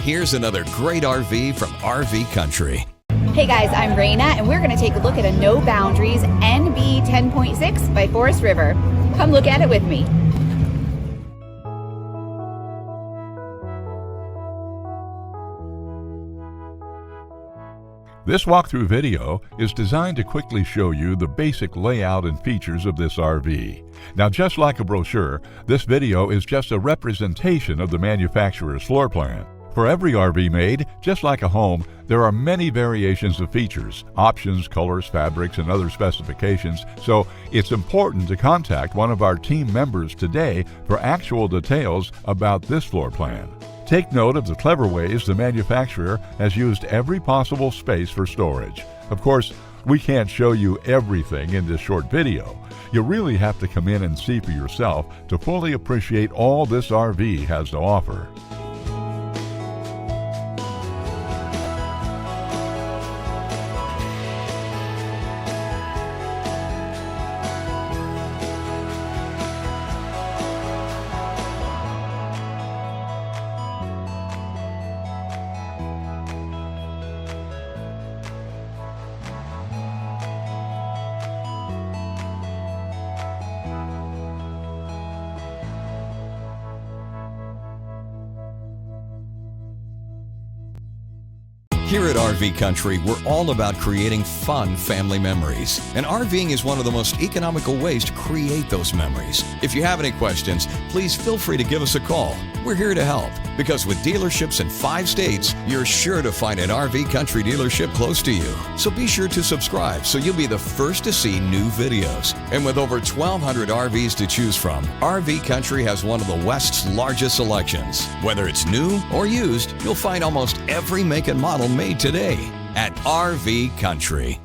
Here's another great RV from RV Country. Hey guys, I'm Raina, and we're going to take a look at a No Boundaries NB10.6 by Forest River. Come look at it with me. This walkthrough video is designed to quickly show you the basic layout and features of this RV. Now, just like a brochure, this video is just a representation of the manufacturer's floor plan. For every RV made, just like a home, there are many variations of features, options, colors, fabrics, and other specifications, so it's important to contact one of our team members today for actual details about this floor plan. Take note of the clever ways the manufacturer has used every possible space for storage. Of course, we can't show you everything in this short video. You really have to come in and see for yourself to fully appreciate all this RV has to offer. Here at RV Country, we're all about creating fun family memories. And RVing is one of the most economical ways to create those memories. If you have any questions, please feel free to give us a call. We're here to help, because with dealerships in 5 states, you're sure to find an RV Country dealership close to you. So be sure to subscribe so you'll be the first to see new videos. And with over 1,200 RVs to choose from, RV Country has one of the West's largest selections. Whether it's new or used, you'll find almost every make and model made today at RV Country.